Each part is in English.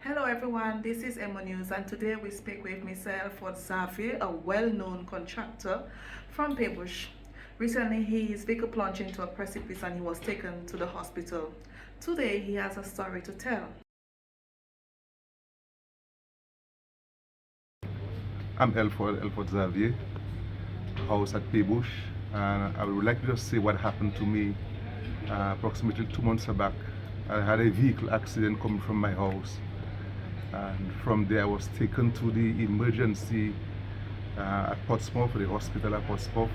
Hello everyone, this is Emma News and today we speak with myself for Xavier, a well-known contractor from Pebush. Recently his vehicle plunged into a precipice and he was taken to the hospital. Today he has a story to tell. I'm Elford Xavier, house at Pebush, and I would like to just say what happened to me approximately 2 months back. I had a vehicle accident coming from my house, and from there I was taken to the emergency at Portsmouth, the hospital at Portsmouth,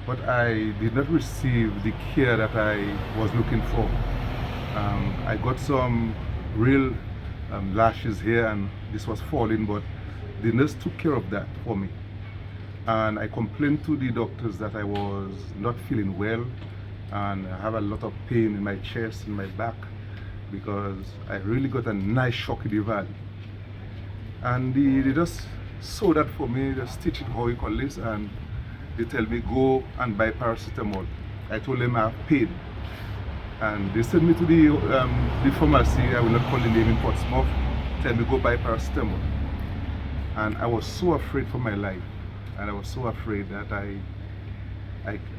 but I did not receive the care that I was looking for. I got some real lashes here, and this was falling, but the nurse took care of that for me. And I complained to the doctors that I was not feeling well and I have a lot of pain in my chest and my back because I really got a nice shock in the valley. And they just saw that for me, they stitched it how you call this, and they tell me go and buy paracetamol. I told them I have pain. And they sent me to the pharmacy, I will not call the name, in Portsmouth, tell me go buy paracetamol. And I was so afraid for my life. And I was so afraid that I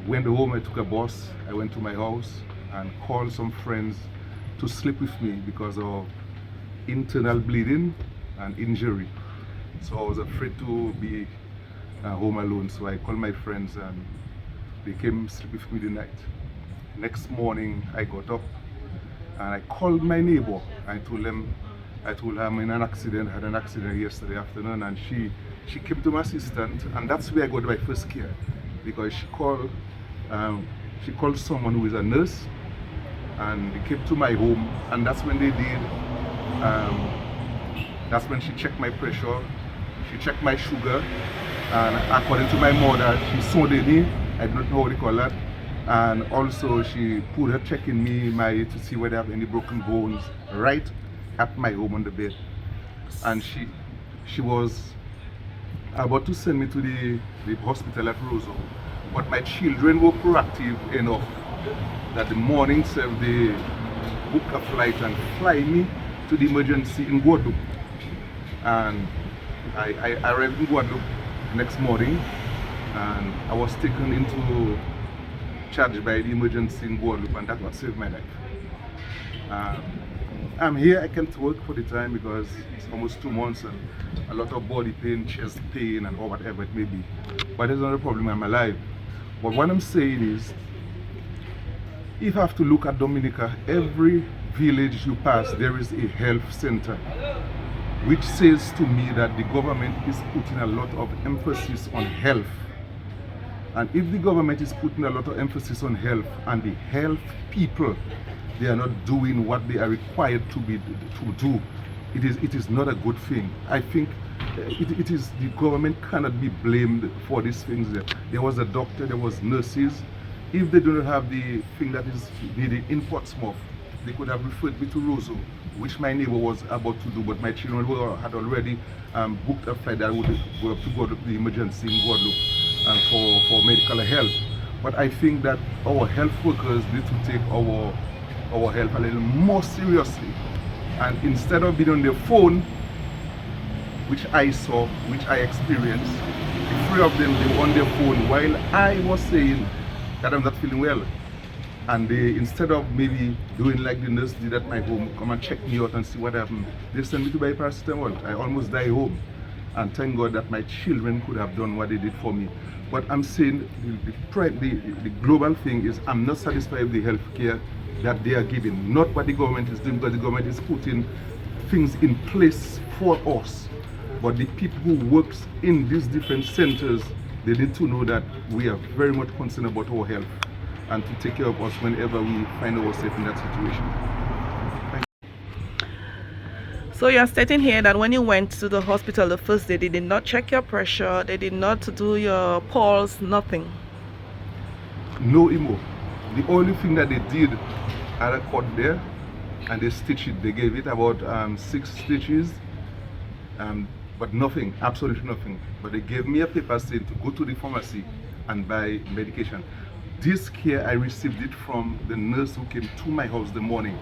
went home, I took a bus, I went to my house and called some friends to sleep with me because of internal bleeding and injury. So I was afraid to be home alone. So I called my friends and they came sleep with me the night. Next morning I got up and I called my neighbor. I told her I'm in an accident, had an accident yesterday afternoon, and she came to my assistant, and that's where I got my first care, because she called someone who is a nurse, and they came to my home, and that's when they did. That's when she checked my pressure, she checked my sugar, and according to my mother, she sounded me. I don't know how they call that. And also she put her checking me to see whether I have any broken bones right at my home on the bed. And she was about to send me to the hospital at Roseau, but my children were proactive enough that the morning itself they booked a flight and fly me to the emergency in Guadeloupe. And I arrived in Guadeloupe next morning, and I was taken into charged by the emergency in Guadeloupe, and that what saved my life. I'm here, I can't work for the time because it's almost 2 months and a lot of body pain, chest pain, and or whatever it may be. But it's not a problem, I'm alive. But what I'm saying is, if I have to look at Dominica, every village you pass, there is a health center, which says to me that the government is putting a lot of emphasis on health. And if the government is putting a lot of emphasis on health and the health people, they are not doing what they are required to do, it is not a good thing. I think it is the government cannot be blamed for these things. There was a doctor, there was nurses. If they do not have the thing that is needed in Portsmouth, they could have referred me to Roseau, which my neighbor was about to do, but my children had already booked a flight that would go up to Guadeloupe, the emergency in Guadeloupe, for medical help. But I think that our health workers need to take our health a little more seriously. And instead of being on their phone, which I saw, which I experienced, the three of them, they were on their phone while I was saying that I'm not feeling well. And they, instead of maybe doing like the nurse did at my home, come and check me out and see what happened, they sent me to buy paracetamol. I almost died home. And thank God that my children could have done what they did for me. But I'm saying the global thing is I'm not satisfied with the health care that they are giving, not what the government is doing, because the government is putting things in place for us. But the people who work in these different centers, they need to know that we are very much concerned about our health and to take care of us whenever we find ourselves in that situation. So you're stating here that when you went to the hospital the first day, they did not check your pressure, they did not do your pulse, nothing? No emo. The only thing that they did, I had a cut there and they stitched it. They gave it about 6 stitches, but nothing, absolutely nothing. But they gave me a paper saying to go to the pharmacy and buy medication. This care, I received it from the nurse who came to my house the morning.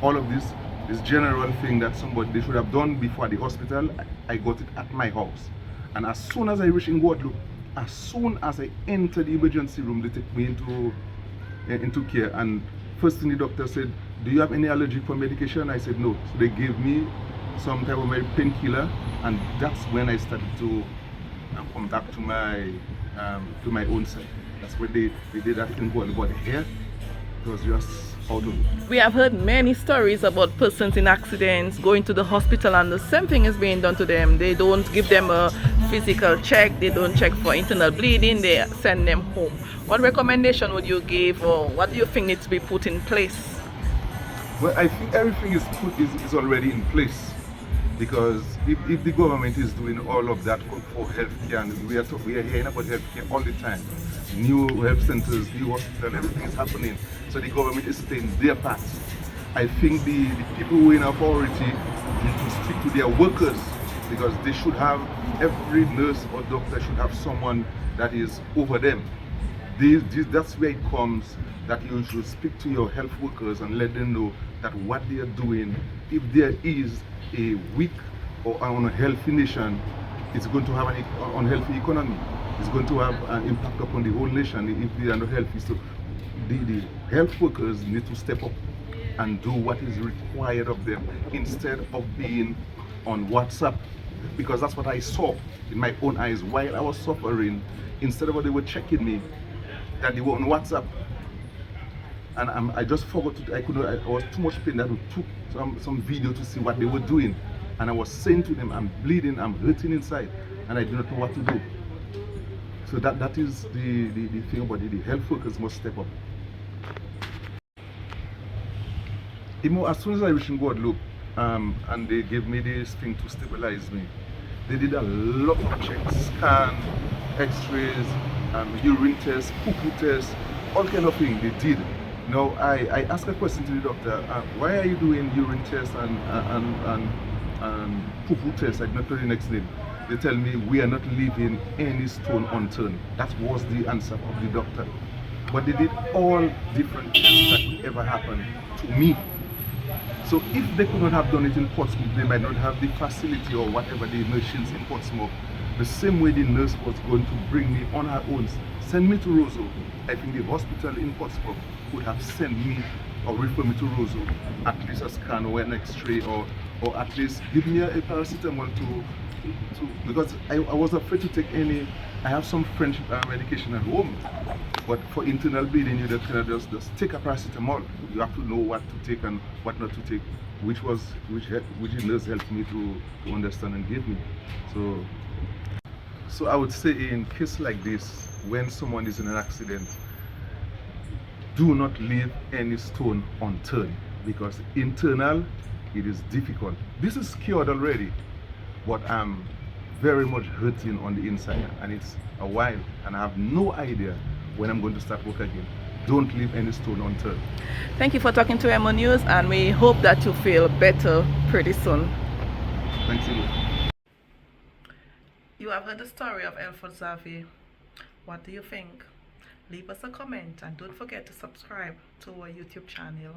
All of this, this general thing that somebody they should have done before the hospital. I got it at my house. And as soon as I reached in Guadeloupe, as soon as I entered the emergency room, they took me into care. And first thing the doctor said, do you have any allergy for medication? I said no. So they gave me some type of painkiller, and that's when I started to come back to my own self. That's when they did that thing about the hair. It was just out of it. We have heard many stories about persons in accidents going to the hospital and the same thing is being done to them. They don't give them a physical check, they don't check for internal bleeding, they send them home. What recommendation would you give, or what do you think needs to be put in place? Well, I think everything is already in place, because if the government is doing all of that for healthcare, and we are hearing about healthcare all the time, new health centers, new hospitals, everything is happening. So the government is playing their part. I think the people who are in authority need to stick to their workers, because they should have, every nurse or doctor should have someone that is over them. That's where it comes, that you should speak to your health workers and let them know that what they are doing, if there is a weak or unhealthy nation, it's going to have an unhealthy economy. It's going to have an impact upon the whole nation if they are not healthy. So the health workers need to step up and do what is required of them, instead of being on WhatsApp, because that's what I saw in my own eyes while I was suffering. Instead of what they were checking me, that they were on WhatsApp, and I just forgot to. I was too much pain that I took some video to see what they were doing, and I was saying to them, I'm bleeding, I'm hurting inside, and I do not know what to do. So that is the thing about it. The health workers must step up. As soon as I reached in Guadeloupe, and they gave me this thing to stabilize me, they did a lot of checks, scan, x-rays, urine tests, poo-poo tests, all kind of things they did. Now I asked a question to the doctor, why are you doing urine tests and poo-poo tests? I did not know the next name. They tell me we are not leaving any stone unturned. That was the answer of the doctor. But they did all different tests that could ever happen to me. So if they could not have done it in Portsmouth, they might not have the facility or whatever, the machines in Portsmouth. The same way the nurse was going to bring me on her own, send me to Roseau, I think the hospital in Portsmouth would have sent me or refer me to Roseau, at least a scan or an x-ray, or at least give me a paracetamol to because I was afraid to take any. I have some French medication at home, but for internal bleeding you cannot just take a paracetamol. You have to know what to take and what not to take, which the nurse helped me to understand and give me. So I would say, in case like this, when someone is in an accident, do not leave any stone unturned, because internal, it is difficult. This is cured already, but I'm very much hurting on the inside, and it's a while, and I have no idea when I'm going to start work again. Don't leave any stone unturned. Thank you for talking to MO News, and we hope that you feel better pretty soon. Thanks a lot. You have heard the story of Elford Xavier. What do you think? Leave us a comment, and don't forget to subscribe to our YouTube channel.